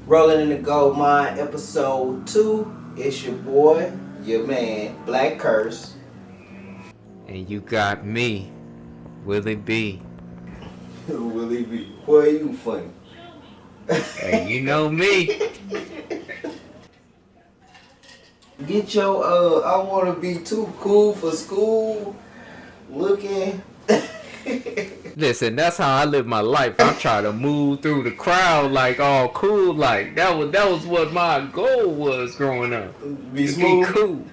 Rolling in the Gold Mine, episode 2. It's your boy, your man, Black Curse. And you got me, Willie B. Willie B. Boy, you funny. Hey, you know me. Get your, I wanna be too cool for school looking. Listen, that's how I live my life. I'm trying to move through the crowd like all cool. Like that was what my goal was growing up. Be To be smooth. cool.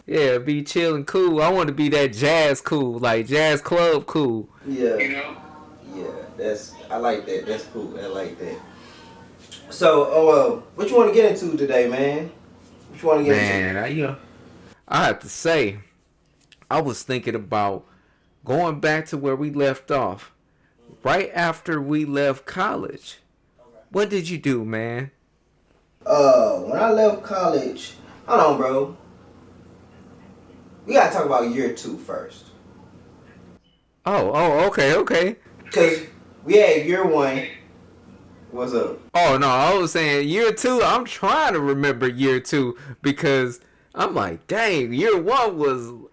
Yeah, be chill and cool. I want to be that jazz cool, like jazz club cool. Yeah. Yeah, I like that. That's cool. I like that. So, what you want to get into today, man? What you want to get into? Man, I have to say, I was thinking about going back to where we left off. Right after we left college. What did you do, man? When I left college, hold on, bro. We gotta talk about year 2 first. Okay. Cause we had year 1. What's up? Oh no, I was saying year 2. I'm trying to remember year 2 because I'm like, dang, year 1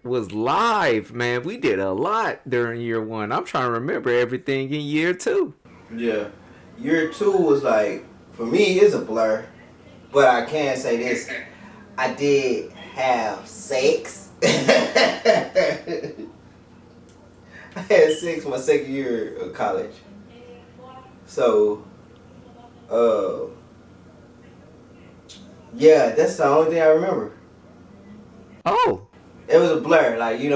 was live, man. We did a lot during year 1. I'm trying to remember everything in year 2. Yeah. Year 2 was like, for me, it's a blur. But I can say this. I did have sex. I had sex my second year of college. So, yeah, that's the only thing I remember. Oh, It was a blur. Like, you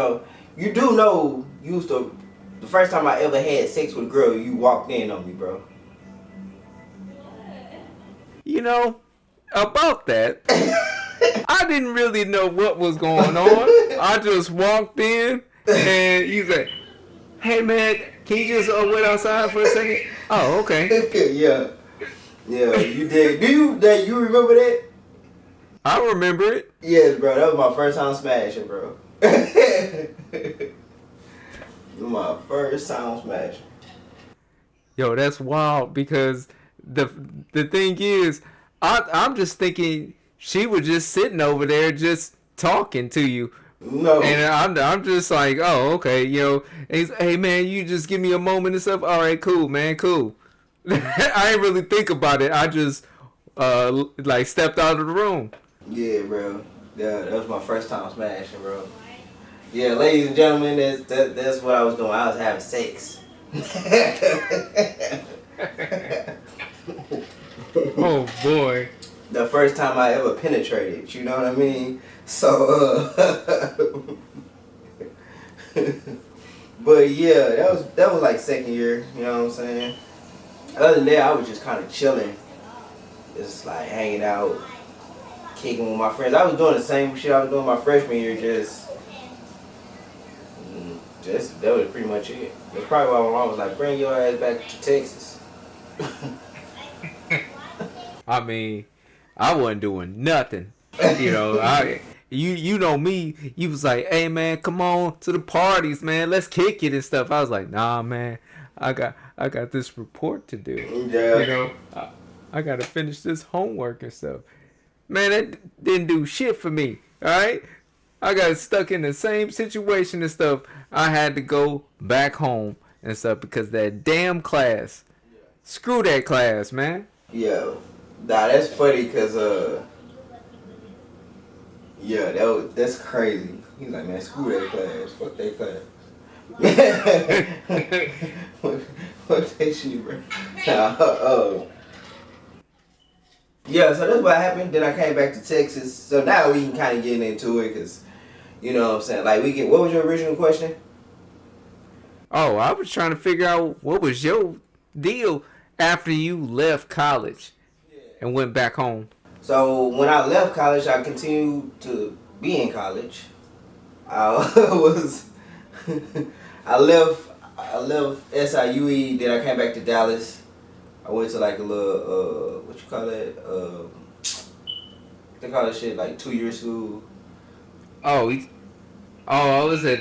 do know the first time I ever had sex with a girl, you walked in on me, bro. you know about that. I didn't really know what was going on. I just walked in and you said, "Hey man, can you just wait outside for a second?" Oh, okay. Yeah. Yeah, you did. You remember that? I remember it. Yes, bro. That was my first time smashing, bro. My first time smashing. Yo, that's wild because the the thing is, I'm just thinking she was just sitting over there just talking to you. No. And I'm just like, oh, okay, And he's, hey, man, you just give me a moment and stuff. All right, cool, man, cool. I didn't really think about it. I just, like, stepped out of the room. Yeah, bro. Yeah, that was my first time smashing, bro. Yeah, ladies and gentlemen, that's what I was doing. I was having sex. Oh, boy. The first time I ever penetrated, you know what I mean? So, but yeah, that was like second year, you know what I'm saying? Other than that, I was just kind of chilling, just like hanging out, kicking with my friends. I was doing the same shit I was doing my freshman year, just that was pretty much it. That's probably why my mom was like, "Bring your ass back to Texas." I mean, I wasn't doing nothing. You know me. You was like, hey man, come on to the parties, man. Let's kick it and stuff. I was like, nah, man. I got this report to do. Yeah. I gotta finish this homework and stuff. Man, that didn't do shit for me. All right, I got stuck in the same situation and stuff. I had to go back home and stuff because that damn class. Screw that class, man. Yeah. Nah, that's funny because yeah, that's crazy. He's like, man, screw that class, fuck that class. Fuck that shit, bro. Yeah, so that's what happened. Then I came back to Texas. So now we can kind of get into it because, you know what I'm saying? Like, what was your original question? Oh, I was trying to figure out what was your deal after you left college and went back home. So when I left college, I continued to be in college. I was, I left SIUE. Then I came back to Dallas. I went to like a little, what you call it? They call that shit like 2-year school. I was at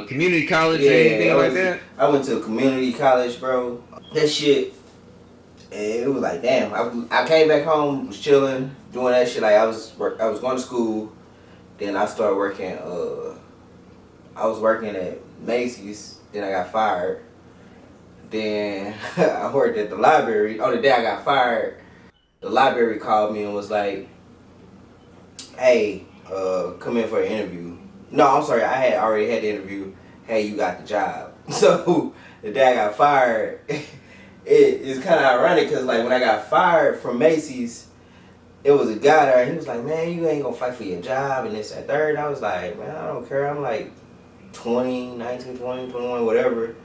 community college or Yeah, anything like that? I went to a community college, bro. That shit, it was like, damn. I came back home, was chilling, doing that shit. Like I was going to school. Then I started working. I was working at Macy's. Then I got fired. Then I worked at the library. On the day I got fired, the library called me and was like, "Hey, come in for an interview." No, I'm sorry. I had already had the interview. Hey, you got the job. So the day I got fired, it's kind of ironic because like when I got fired from Macy's, it was a guy there and he was like, "Man, you ain't gonna fight for your job and this and third." I was like, "Man, I don't care." I'm like 20, 19, 20, 21, whatever.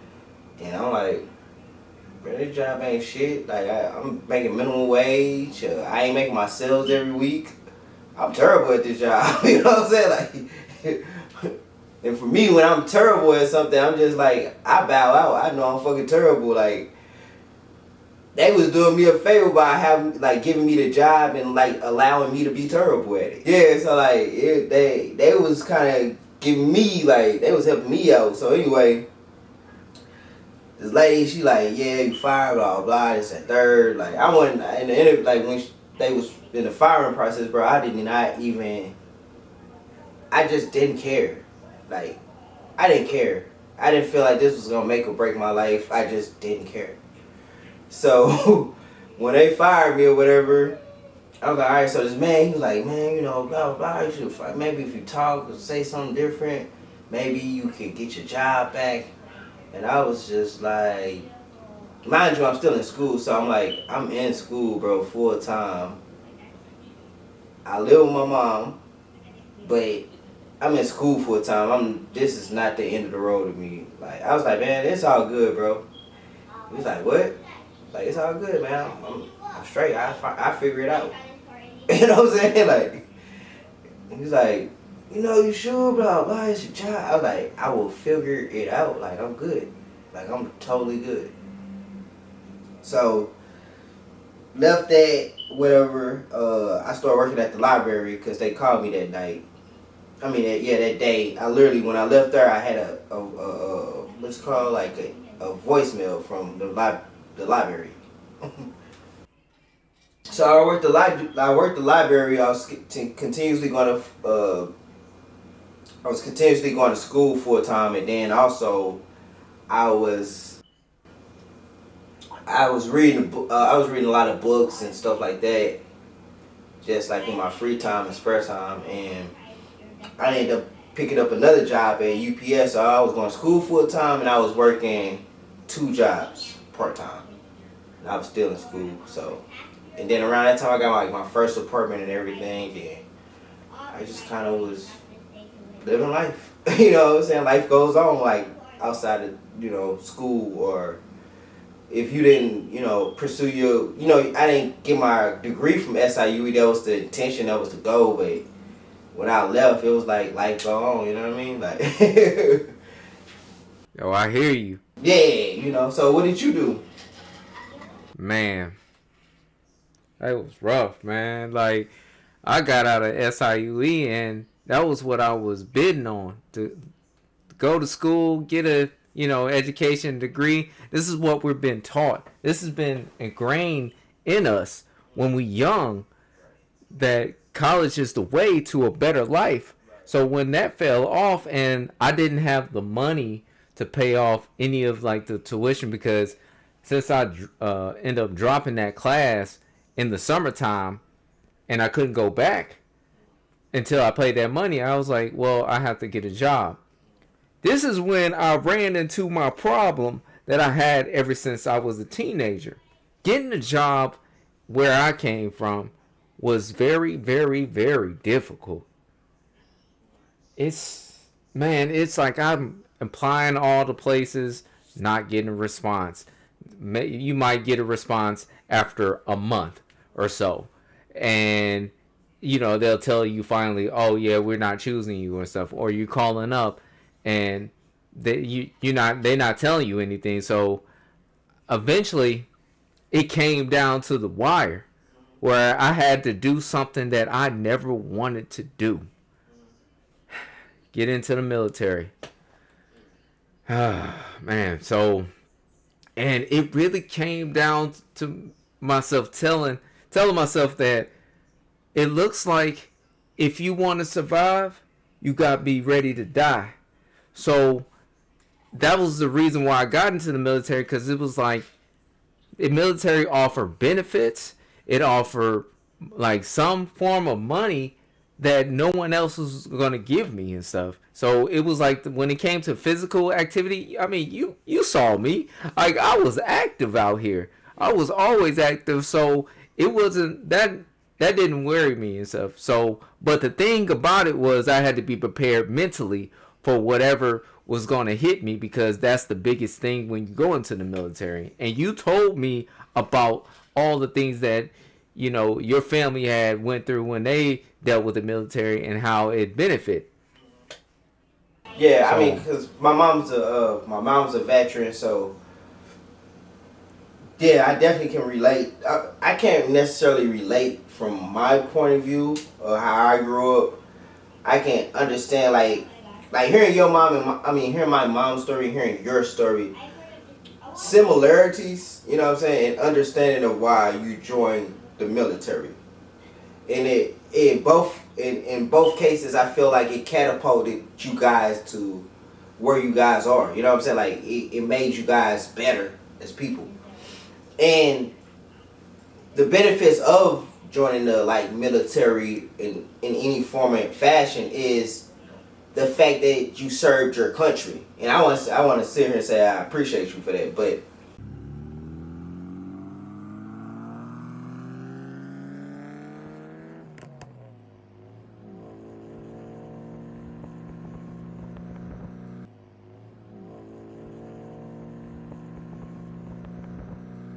And I'm like, "Bro, this job ain't shit. Like I'm making minimum wage. I ain't making my sales every week. I'm terrible at this job." You know what I'm saying? Like, and for me, when I'm terrible at something, I'm just like, I bow out. I know I'm fucking terrible. Like, they was doing me a favor by having, like, giving me the job and, like, allowing me to be terrible at it. Yeah, so, like, they was kind of giving me, like, they was helping me out. So, anyway, this lady, she like, "Yeah, you fired, blah, blah, blah, this and third." Like, I wasn't, in the interview, like, when they was in the firing process, bro, I did not even, I just didn't care. Like, I didn't care. I didn't feel like this was gonna make or break my life. I just didn't care. So when they fired me or whatever, I was like, all right. So this man, he was like, "Man, you know, blah blah blah. You should fight. Maybe if you talk or say something different, maybe you could get your job back." And I was just like, mind you, I'm still in school, so I'm like, I'm in school, bro, full time. I live with my mom, but I'm in school full time. This is not the end of the road to me. Like I was like, "Man, it's all good, bro." He was like, "What?" Like, "It's all good, man. I'm straight. I figure it out." You know what I'm saying? Like, he's like, "You sure, blah, blah, it's your job." I was like, "I will figure it out. Like, I'm good. Like, I'm totally good." So, left that, whatever. I started working at the library because they called me that night. I mean, that day. I literally, when I left there, I had a what's it called, like a voicemail from the library. So I worked the library. Continuously going to I was continuously going to school full time, and then also I was I was reading a lot of books and stuff like that, just like in my free time and spare time, and I ended up picking up another job at UPS. So I was going to school full time and I was working two jobs part time. And I was still in school. So, and then around that time I got like my first apartment and everything, and I just kind of was living life. You know what I'm saying? Life goes on like outside of school, or if you didn't pursue your I didn't get my degree from SIU. That was the intention. That was the goal, but when I left, it was like life go on. You know what I mean? Like, Yo, I hear you. yeah. So what did you do? Man, that was rough, man. Like, I got out of SIUE and that was what I was bidding on to go to school, get a education degree. This is what we're been taught. This has been ingrained in us when we young that college is the way to a better life. So when that fell off and I didn't have the money to pay off any of like the tuition, because since I end up dropping that class in the summertime and I couldn't go back until I paid that money, I was like, well, I have to get a job. This is when I ran into my problem that I had ever since I was a teenager. Getting a job where I came from was very, very, very difficult. It's like I'm applying all the places, not getting a response. You might get a response after a month or so, and they'll tell you finally, "Oh yeah, we're not choosing you" and stuff, or you calling up and they're not telling you anything. So eventually, it came down to the wire where I had to do something that I never wanted to do. Get into the military. Man, so and it really came down to myself telling myself that it looks like if you want to survive, you got to be ready to die. So that was the reason why I got into the military, because it was like the military offered benefits. It offered like some form of money that no one else was gonna give me and stuff. So it was like when it came to physical activity. I mean, you saw me. Like I was active out here. I was always active. So it wasn't that didn't worry me and stuff. So, but the thing about it was I had to be prepared mentally for whatever was going to hit me, because that's the biggest thing when you go into the military. And you told me about all the things that your family had went through when they dealt with the military and how it benefit. Yeah, I mean, So cause my mom's a veteran, so yeah, I definitely can relate. I can't necessarily relate from my point of view or how I grew up. I can understand like hearing your mom and hearing my mom's story, hearing your story, similarities. You know what I'm saying, and understanding of why you joined the military. And in both cases, I feel like it catapulted you guys to where you guys are. You know what I'm saying? Like it made you guys better as people. And the benefits of joining the like military in any form and fashion is the fact that you served your country. And I want to sit here and say I appreciate you for that. But